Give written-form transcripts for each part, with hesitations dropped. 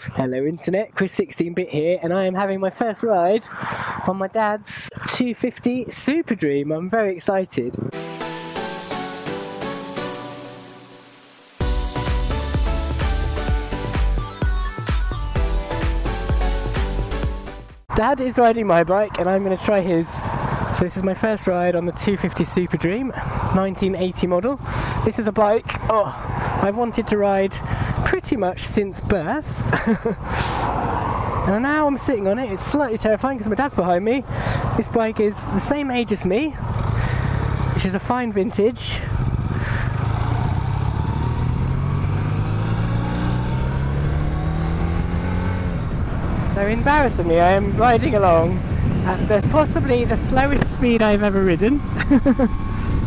Hello internet, Chris 16-bit here, and I am having my first ride on my dad's 250 Superdream. I'm very excited. Dad is riding my bike and I'm going to try his. So this is my first ride on the 250 Superdream, 1980 model. This is a bike I've wanted to ride pretty much since birth. And now I'm sitting on it. It's slightly terrifying because my dad's behind me. This bike is the same age as me, which is a fine vintage. So embarrassingly, I am riding along at possibly the slowest speed I've ever ridden.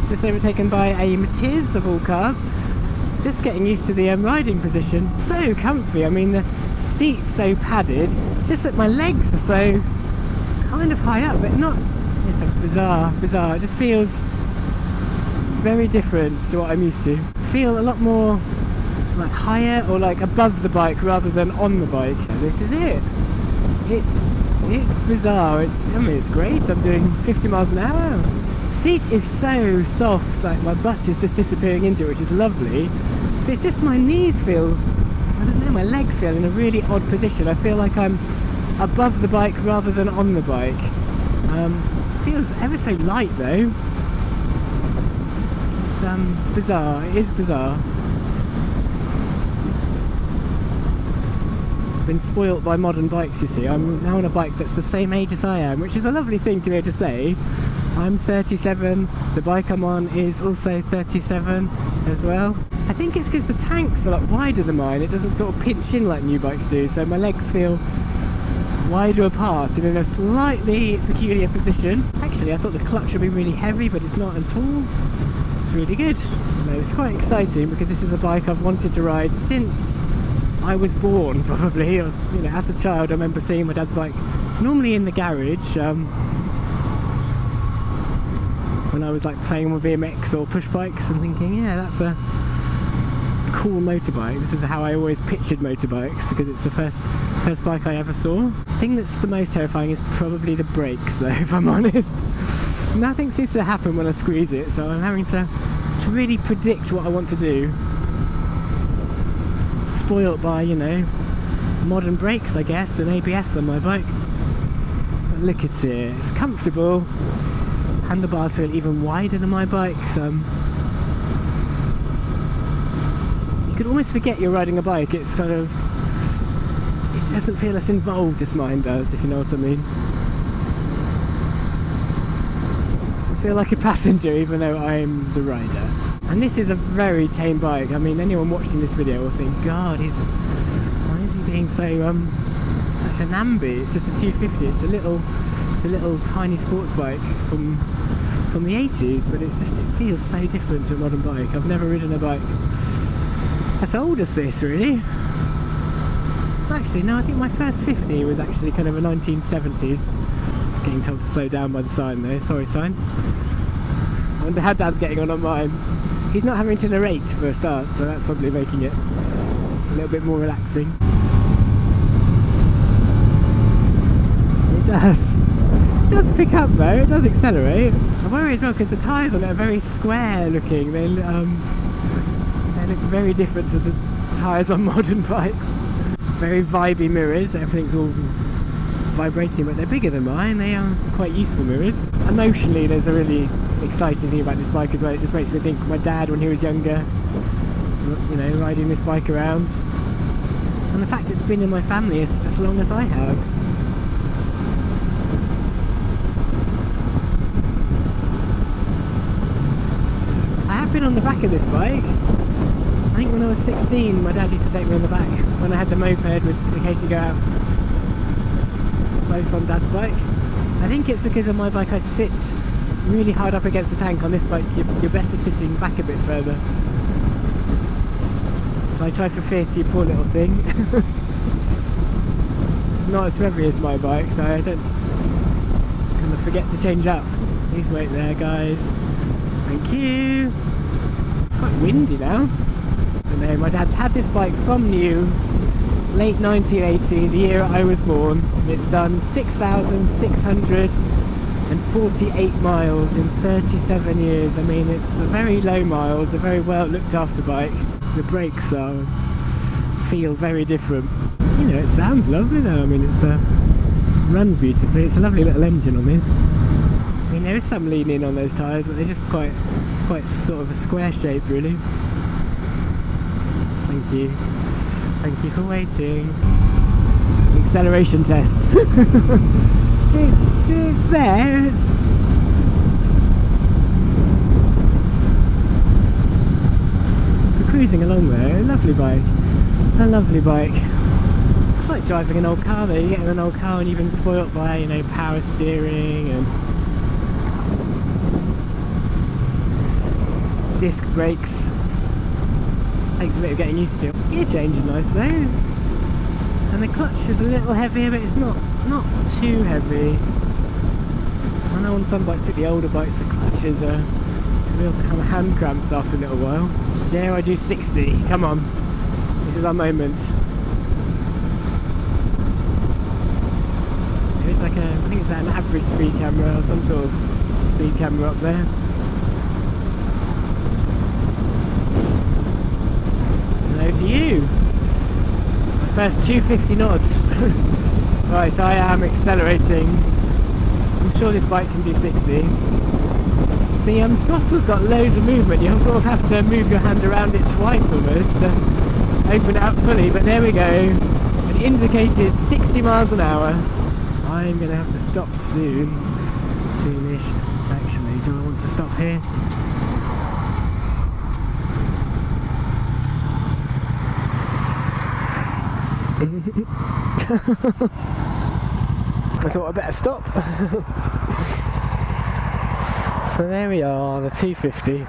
Just overtaken by a Matiz of all cars. Just getting used to the riding position. So comfy. I mean, the seat's so padded, just that my legs are so kind of high up, but not. It's a bizarre. It just feels very different to what I'm used to. Feel a lot more like higher or like above the bike rather than on the bike. This is it. It's bizarre. I mean, it's great. I'm doing 50 miles an hour. Seat is so soft, like my butt is just disappearing into it, which is lovely. But it's just my knees feel, I don't know, my legs feel in a really odd position. I feel like I'm above the bike rather than on the bike. Feels ever so light though. It's bizarre. It is bizarre. Been spoilt by modern bikes, you see. I'm now on a bike that's the same age as I am, which is a lovely thing to be able to say. I'm 37, the bike I'm on is also 37 as well. I think it's because the tank's a lot wider than mine. It doesn't sort of pinch in like new bikes do, so my legs feel wider apart and in a slightly peculiar position. Actually, I thought the clutch would be really heavy, but it's not at all. It's really good. It's quite exciting because this is a bike I've wanted to ride since I was born, probably. As a child, I remember seeing my dad's bike normally in the garage when I was like playing with BMX or push bikes and thinking, yeah, that's a cool motorbike. This is how I always pictured motorbikes because it's the first bike I ever saw. The thing that's the most terrifying is probably the brakes, though, if I'm honest. Nothing seems to happen when I squeeze it, so I'm having to really predict what I want to do. Spoilt by, modern brakes, I guess, and ABS on my bike. But look at it, it's comfortable. Handlebars feel even wider than my bike. You could almost forget you're riding a bike. It's kind of, it doesn't feel as involved as mine does, if you know what I mean. I feel like a passenger even though I'm the rider. And this is a very tame bike. I mean, anyone watching this video will think, God, why is he being so such a namby? It's just a 250. It's a little tiny sports bike from the 80s, but it feels so different to a modern bike. I've never ridden a bike as old as this, really. Actually, no, I think my first 50 was actually kind of a 1970s. Getting told to slow down by the sign though. Sorry, sign. I wonder how Dad's getting on mine. He's not having to narrate for a start, so that's probably making it a little bit more relaxing. It does pick up though, it does accelerate. I worry as well because the tyres on it are very square looking. They look very different to the tyres on modern bikes. Very vibey mirrors, everything's all vibrating, but they're bigger than mine. They are quite useful mirrors. Emotionally, there's a really exciting thing about this bike as well. It just makes me think of my dad when he was younger, riding this bike around, and the fact it's been in my family as long as I have. I have been on the back of this bike. I think when I was 16 my dad used to take me on the back when I had the moped, would occasionally go out both on Dad's bike. I think it's because on my bike I sit really hard up against the tank. On this bike you're better sitting back a bit further. So I try for fifth, you poor little thing. It's not as heavy as my bike, so I don't kind of forget to change up. Please wait there, guys. Thank you. It's quite windy now. I don't know, my dad's had this bike from new late 1980, the year I was born. It's done 6,648 miles in 37 years. I mean, it's a very low miles, a very well looked after bike. The brakes feel very different. You know, it sounds lovely though. I mean, it's runs beautifully. It's a lovely little engine on this. I mean, there is some lean in on those tyres, but they're just quite sort of a square shape, really. Thank you. Thank you for waiting. Acceleration test. it's there. It's cruising along there. A lovely bike. A lovely bike. It's like driving an old car though. You get in an old car and you've been spoilt by, you know, power steering and disc brakes. Takes a bit of getting used to. Gear change is nice though, and the clutch is a little heavier, but it's not too heavy. I know on some bikes, particularly older bikes, the clutches are real kind of hand cramps after a little while. Dare I do 60? Come on, this is our moment. There's like I think it's an average speed camera or some sort of speed camera up there. To you, my first 250 knots. Right, I am accelerating. I'm sure this bike can do 60. The throttle's got loads of movement. You sort of have to move your hand around it twice almost to open it up fully, but there we go. It indicated 60 miles an hour. I'm going to have to stop soonish. Actually, do I want to stop here? I thought I'd better stop. So there we are, the 250.